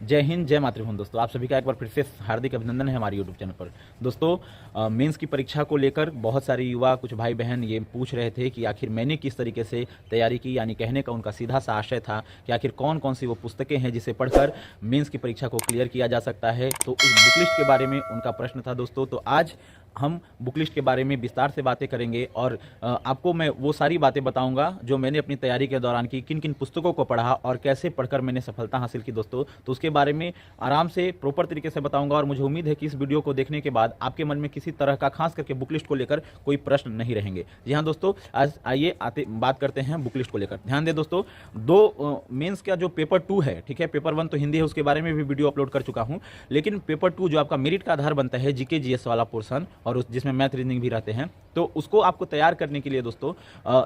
जय हिंद, जय मातृभूमि। दोस्तों आप सभी का एक बार फिर से हार्दिक अभिनंदन है हमारे यूट्यूब चैनल पर। दोस्तों मेंस की परीक्षा को लेकर बहुत सारे युवा, कुछ भाई बहन ये पूछ रहे थे कि आखिर मैंने किस तरीके से तैयारी की, यानी कहने का उनका सीधा सा आशय था कि आखिर कौन कौन सी वो पुस्तकें हैं जिसे पढ़कर मेंस की परीक्षा को क्लियर किया जा सकता है। तो उस बुक लिस्ट के बारे में उनका प्रश्न था दोस्तों। तो आज हम बुक लिस्ट के बारे में विस्तार से बातें करेंगे और आपको मैं वो सारी बातें बताऊंगा जो मैंने अपनी तैयारी के दौरान की, किन किन पुस्तकों को पढ़ा और कैसे पढ़कर मैंने सफलता हासिल की दोस्तों। तो उसके बारे में आराम से प्रॉपर तरीके से बताऊंगा और मुझे उम्मीद है कि इस वीडियो को देखने के बाद आपके मन में किसी तरह का, खास करके बुक लिस्ट को लेकर, कोई प्रश्न नहीं रहेंगे। जी हाँ दोस्तों, आज आइए बात करते हैं बुक लिस्ट को लेकर। ध्यान दें दोस्तों, दो मेंस का जो पेपर 2 है, ठीक है, पेपर 1 तो हिंदी है, उसके बारे में भी वीडियो अपलोड कर चुका हूँ, लेकिन पेपर 2 जो आपका मेरिट का आधार बनता है, जीके जीएस वाला पोर्सन, और जिसमें मैथ रीजनिंग भी रहते हैं, तो उसको आपको तैयार करने के लिए दोस्तों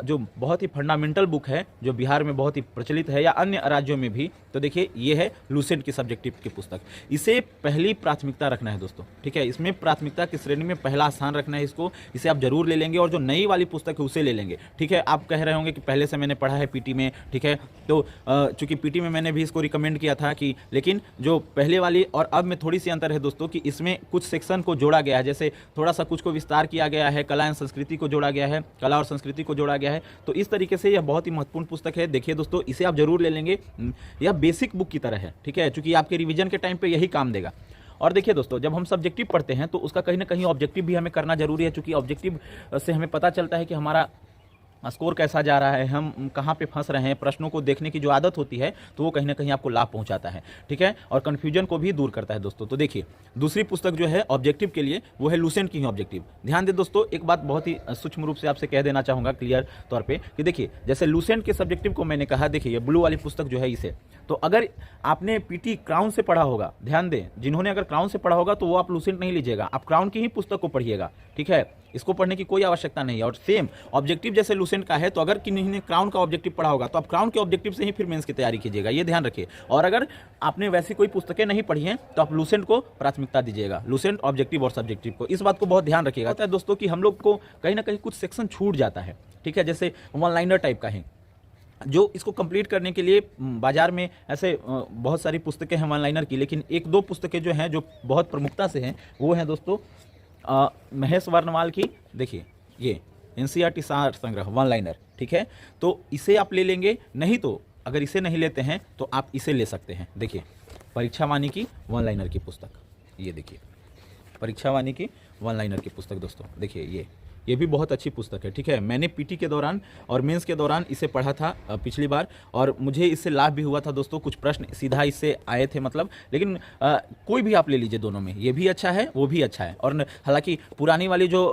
जो बहुत ही फंडामेंटल बुक है, जो बिहार में बहुत ही प्रचलित है या अन्य राज्यों में भी, तो देखिए ये है लुसेंट की सब्जेक्टिव की पुस्तक। इसे पहली प्राथमिकता रखना है दोस्तों, ठीक है, इसमें प्राथमिकता की श्रेणी में पहला स्थान रखना है इसको। इसे आप जरूर ले लेंगे और जो नई वाली पुस्तक है उसे ले लेंगे, ठीक है। आप कह रहे होंगे कि पहले से मैंने पढ़ा है पीटी में, ठीक है, तो चूंकि पीटी में मैंने भी इसको रिकमेंड किया था कि, लेकिन जो पहले वाली और अब में थोड़ी सी अंतर है दोस्तों कि इसमें कुछ सेक्शन को जोड़ा गया है, जैसे थोड़ा सा कुछ को विस्तार किया गया है, कला एवं संस्कृति को जोड़ा गया है, कला और संस्कृति को जोड़ा गया है। तो इस तरीके से यह बहुत ही महत्वपूर्ण पुस्तक है। देखिए दोस्तों, इसे आप जरूर ले लेंगे, यह बेसिक बुक की तरह है, ठीक है, क्योंकि आपके रिवीजन के टाइम पे यही काम देगा। और देखिए दोस्तों, जब हम सब्जेक्टिव पढ़ते हैं तो उसका कहीं ना कहीं ऑब्जेक्टिव भी हमें करना जरूरी है, क्योंकि ऑब्जेक्टिव से हमें पता चलता है कि हमारा स्कोर कैसा जा रहा है, हम कहाँ पे फंस रहे हैं। प्रश्नों को देखने की जो आदत होती है तो वो कहीं ना कहीं आपको लाभ पहुंचाता है, ठीक है, और कन्फ्यूजन को भी दूर करता है दोस्तों। तो देखिए दूसरी पुस्तक जो है ऑब्जेक्टिव के लिए, वो है लुसेंट की ही ऑब्जेक्टिव। ध्यान दें दोस्तों, एक बात बहुत ही सूक्ष्म रूप से आपसे कह देना चाहूँगा क्लियर तौर पर कि देखिए, जैसे लुसेंट के सब्जेक्टिव को मैंने कहा, देखिए ये ब्लू वाली पुस्तक जो है इसे, तो अगर आपने पीटी क्राउन से पढ़ा होगा, ध्यान दें, जिन्होंने अगर क्राउन से पढ़ा होगा तो वो आप लुसेंट नहीं लीजिएगा, आप क्राउन की ही पुस्तक को पढ़िएगा, ठीक है, इसको पढ़ने की कोई आवश्यकता नहीं है। और सेम ऑब्जेक्टिव जैसे लुसेंट का है, तो अगर किन्हीं ने क्राउन का ऑब्जेक्टिव पढ़ा होगा तो आप क्राउन के ऑब्जेक्टिव से ही फिर मेंस की तैयारी कीजिएगा, ये ध्यान रखिए। और अगर आपने वैसी कोई पुस्तकें नहीं पढ़ी हैं तो आप लुसेंट को प्राथमिकता दीजिएगा, लुसेंट ऑब्जेक्टिव और सब्जेक्टिव को। इस बात को बहुत ध्यान रखिएगा। होता है दोस्तों कि हम लोग को कहीं ना कहीं कुछ सेक्शन छूट जाता है, ठीक है, जैसे वन लाइनर टाइप का है, जो इसको कंप्लीट करने के लिए बाजार में ऐसे बहुत सारी पुस्तकें हैं वन लाइनर की, लेकिन एक दो पुस्तकें जो हैं जो बहुत प्रमुखता से हैं, वो हैं दोस्तों महेश वर्णवाल की, देखिए ये एनसीईआरटी सार संग्रह वन लाइनर, ठीक है, तो इसे आप ले लेंगे। नहीं तो अगर इसे नहीं लेते हैं तो आप इसे ले सकते हैं। देखिए परीक्षा वाणी की वन लाइनर की पुस्तक, ये देखिए परीक्षा वाणी की वन लाइनर की पुस्तक दोस्तों, देखिए ये भी बहुत अच्छी पुस्तक है, ठीक है। मैंने पीटी के दौरान और मेंस के दौरान इसे पढ़ा था पिछली बार, और मुझे इससे लाभ भी हुआ था दोस्तों। कुछ प्रश्न सीधा इससे आए थे मतलब, लेकिन कोई भी आप ले लीजिए, दोनों में ये भी अच्छा है वो भी अच्छा है। और हालांकि पुरानी वाली जो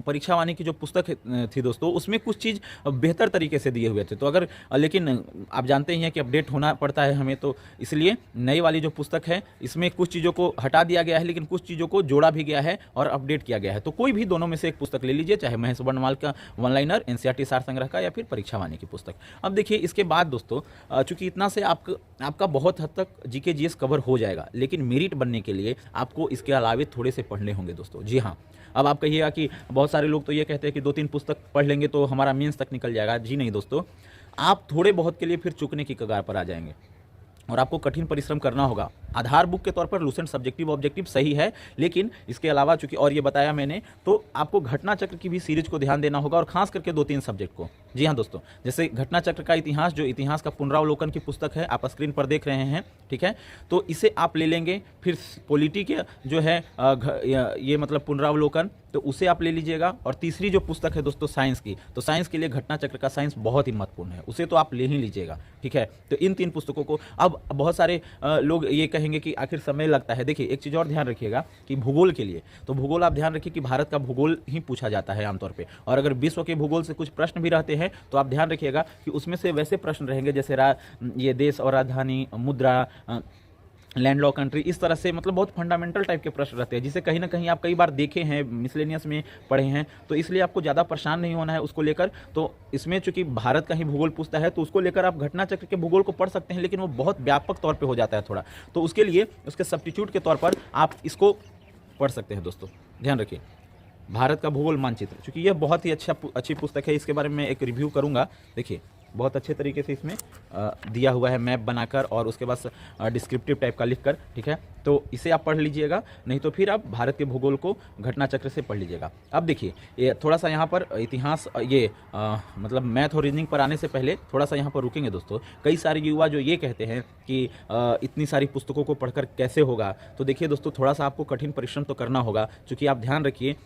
परीक्षा वाणी की जो पुस्तक थी दोस्तों, उसमें कुछ चीज़ बेहतर तरीके से दिए हुए थे, तो अगर, लेकिन आप जानते ही हैं कि अपडेट होना पड़ता है हमें, तो इसलिए नई वाली जो पुस्तक है इसमें कुछ चीज़ों को हटा दिया गया है, लेकिन कुछ चीज़ों को जोड़ा भी गया है और अपडेट किया गया है। तो कोई भी दोनों में से एक पुस्तक ले लीजिए, चाहे महेश वर्णवाल का वन लाइनर, एनसीईआरटी सार संग्रह का, या फिर परीक्षा वाणी की पुस्तक। अब देखिए इसके बाद दोस्तों, चूंकि इतना से आपका बहुत हद तक जीके जीएस कवर हो जाएगा, लेकिन मेरिट बनने के लिए आपको इसके अलावे थोड़े से पढ़ने होंगे दोस्तों। जी हाँ, अब आप कहिएगा कि बहुत सारे लोग तो ये कहते हैं कि 2-3 पुस्तक पढ़ लेंगे तो हमारा मेंस तक निकल जाएगा। जी नहीं दोस्तों, आप थोड़े बहुत के लिए फिर चूकने की कगार पर आ जाएंगे और आपको कठिन परिश्रम करना होगा। आधार बुक के तौर पर लुसेंट सब्जेक्टिव ऑब्जेक्टिव सही है, लेकिन इसके अलावा चूंकि, और ये बताया मैंने, तो आपको घटना चक्र की भी सीरीज को ध्यान देना होगा, और खास करके 2-3 सब्जेक्ट को। जी हाँ दोस्तों, जैसे घटना चक्र का इतिहास, जो इतिहास का पुनरावलोकन की पुस्तक है, आप स्क्रीन पर देख रहे हैं, ठीक है, तो इसे आप ले लेंगे। फिर पॉलिटी के जो है ये मतलब पुनरावलोकन, तो उसे आप ले लीजिएगा। और तीसरी जो पुस्तक है दोस्तों साइंस की, तो साइंस के लिए घटना चक्र का साइंस बहुत ही महत्वपूर्ण है, उसे तो आप ले ही लीजिएगा, ठीक है। तो इन 3 पुस्तकों को, अब बहुत सारे लोग ये कहेंगे कि आखिर समय लगता है। देखिए एक चीज़ और ध्यान रखिएगा कि भूगोल के लिए, तो भूगोल आप ध्यान रखिए कि भारत का भूगोल ही पूछा जाता है आमतौर पे, और अगर विश्व के भूगोल से कुछ प्रश्न भी रहते हैं तो आप ध्यान रखिएगा कि उसमें से वैसे प्रश्न रहेंगे जैसे ये देश और राजधानी, मुद्रा, लैंड लॉ कंट्री, इस तरह से मतलब बहुत फंडामेंटल टाइप के प्रश्न रहते हैं, जिसे कहीं ना कहीं आप कई बार देखे हैं, मिसलेनियस में पढ़े हैं, तो इसलिए आपको ज़्यादा परेशान नहीं होना है उसको लेकर। तो इसमें चूंकि भारत का ही भूगोल पूछता है, तो उसको लेकर आप घटना चक्र के भूगोल को पढ़ सकते हैं, लेकिन वो बहुत व्यापक तौर पर हो जाता है थोड़ा, तो उसके लिए उसके सब्स्टिट्यूट के तौर पर आप इसको पढ़ सकते हैं दोस्तों। ध्यान रखिए, भारत का भूगोल मानचित्र, चूँकि यह बहुत ही अच्छी पुस्तक है, इसके बारे में एक रिव्यू करूँगा। देखिए बहुत अच्छे तरीके से इसमें दिया हुआ है मैप बनाकर और उसके बाद डिस्क्रिप्टिव टाइप का लिखकर, ठीक है। तो इसे आप पढ़ लीजिएगा, नहीं तो फिर आप भारत के भूगोल को घटना चक्र से पढ़ लीजिएगा। अब देखिए ये थोड़ा सा यहाँ पर इतिहास ये मतलब मैथ और रीजनिंग पर आने से पहले थोड़ा सा यहाँ पर रुकेंगे दोस्तों। कई सारे युवा जो ये कहते हैं कि इतनी सारी पुस्तकों को पढ़कर कैसे होगा, तो देखिए दोस्तों थोड़ा सा आपको कठिन परिश्रम तो करना होगा, क्योंकि आप ध्यान रखिए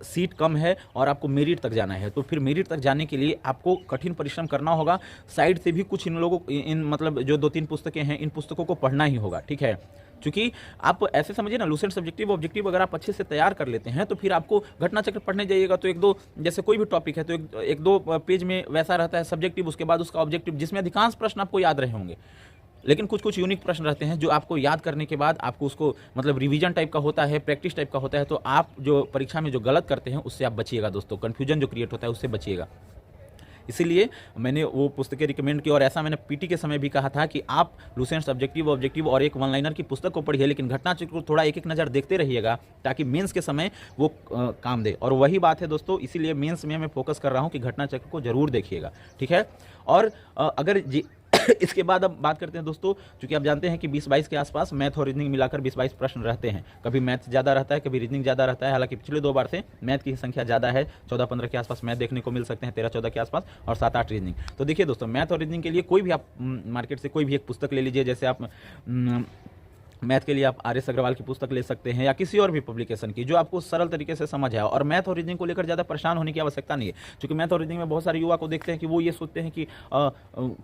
सीट कम है और आपको मेरिट तक जाना है, तो फिर मेरिट तक जाने के लिए आपको कठिन परिश्रम करना होगा। साइड से भी कुछ इन लोगों इन मतलब जो 2-3 पुस्तकें हैं इन पुस्तकों को पढ़ना ही होगा, ठीक है। क्योंकि आप ऐसे समझिए ना, लूसेंट सब्जेक्टिव ऑब्जेक्टिव अगर आप अच्छे से तैयार कर लेते हैं तो फिर आपको घटना चक्र पढ़ने जाइएगा तो 1-2 जैसे कोई भी टॉपिक है तो 1-2 पेज में वैसा रहता है सब्जेक्टिव, उसके बाद उसका ऑब्जेक्टिव, जिसमें अधिकांश प्रश्न आपको याद रहे होंगे। लेकिन कुछ कुछ यूनिक प्रश्न रहते हैं जो आपको याद करने के बाद आपको उसको मतलब रिवीजन टाइप का होता है, प्रैक्टिस टाइप का होता है, तो आप जो परीक्षा में जो गलत करते हैं उससे आप बचिएगा दोस्तों, कन्फ्यूजन जो क्रिएट होता है उससे बचिएगा। इसीलिए मैंने वो पुस्तकें रिकमेंड की और ऐसा मैंने पीटी के समय भी कहा था कि आप लूसेंट सब्जेक्टिव ऑब्जेक्टिव और एक वन लाइनर की पुस्तक को पढ़िए, लेकिन घटना चक्र को थोड़ा एक एक नज़र देखते रहिएगा ताकि मेंस के समय वो काम दे। और वही बात है दोस्तों, इसीलिए मेंस में मैं फोकस कर रहा हूँ कि घटना चक्र को जरूर देखिएगा, ठीक है। और अगर इसके बाद अब बात करते हैं दोस्तों, क्योंकि आप जानते हैं कि 20-22 के आसपास मैथ और रीजनिंग मिलाकर 20-22 प्रश्न रहते हैं। कभी मैथ ज़्यादा रहता है, कभी रीजनिंग ज़्यादा रहता है। हालांकि पिछले 2 बार से मैथ की संख्या ज़्यादा है, 14-15 के आसपास मैथ देखने को मिल सकते हैं, 13-14 के आसपास, और 7-8 रीजनिंग। तो देखिए दोस्तों, मैथ और रीजनिंग के लिए कोई भी आप मार्केट से कोई भी एक पुस्तक ले लीजिए। जैसे आप मैथ के लिए आप आर.एस. अग्रवाल की पुस्तक ले सकते हैं या किसी और भी पब्लिकेशन की जो आपको सरल तरीके से समझ आए। और मैथ और रीजनिंग को लेकर ज़्यादा परेशान होने की आवश्यकता नहीं है, क्योंकि मैथ और रीजनिंग में बहुत सारे युवा को देखते हैं कि वो ये सोचते हैं कि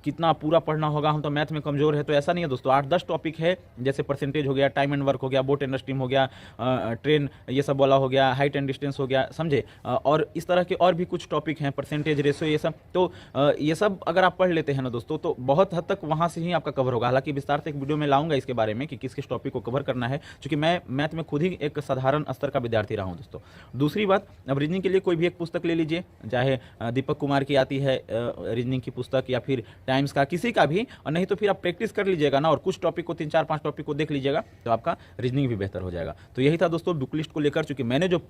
कितना पूरा पढ़ना होगा, हम तो मैथ में कमज़ोर है। तो ऐसा नहीं है दोस्तों, 8-10 टॉपिक है, जैसे परसेंटेज हो गया, टाइम एंड वर्क हो गया, बोट एंड स्ट्रीम हो गया, ट्रेन ये सब वाला हो गया, हाइट एंड डिस्टेंस हो गया, समझे। और इस तरह के और भी कुछ टॉपिक हैं, परसेंटेज रेशो, ये सब। तो ये सब अगर आप पढ़ लेते हैं ना दोस्तों, तो बहुत हद तक वहाँ से ही आपका कवर होगा। हालांकि विस्तार से एक वीडियो में लाऊंगा इसके बारे में कि किस किस टॉपिक को कवर करना है, क्योंकि मैं मैथ में खुद ही एक साधारण स्तर का विद्यार्थी रहा हूं दोस्तों। दूसरी बात, अब रीजनिंग के लिए कोई भी एक पुस्तक ले लीजिए, चाहे दीपक कुमार की आती है रीजनिंग की पुस्तक, या फिर टाइम्स का, किसी का भी, और नहीं तो फिर आप प्रैक्टिस कर लीजिएगा ना, और कुछ टॉपिक को 3-4-5 टॉपिक को देख लीजिएगा, तो आपका रीजनिंग भी बेहतर हो जाएगा। तो यही था दोस्तों बुक लिस्ट को लेकर, चूंकि मैंने जो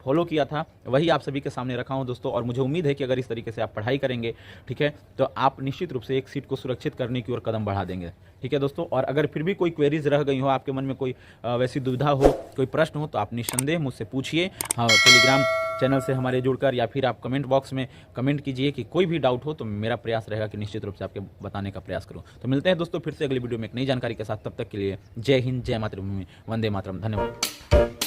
फॉलो किया था वही आप सभी के सामने रखा हूं दोस्तों। और मुझे उम्मीद है कि अगर इस तरीके से आप पढ़ाई करेंगे, ठीक है, तो आप निश्चित रूप से एक सीट को सुरक्षित करने की ओर कदम बढ़ा देंगे, ठीक है दोस्तों। और अगर फिर भी कोई क्वेरीज रह गई हो, आपके मन में कोई वैसी दुविधा हो, कोई प्रश्न हो, तो आप निस्संदेह मुझसे पूछिए। हाँ, टेलीग्राम चैनल से हमारे जुड़कर, या फिर आप कमेंट बॉक्स में कमेंट कीजिए कि कोई भी डाउट हो, तो मेरा प्रयास रहेगा कि निश्चित रूप से आपके बताने का प्रयास करूं। तो मिलते हैं दोस्तों फिर से अगली वीडियो में एक नई जानकारी के साथ। तब तक के लिए जय हिंद, जय मातृभूमि, वंदे मातरम, धन्यवाद।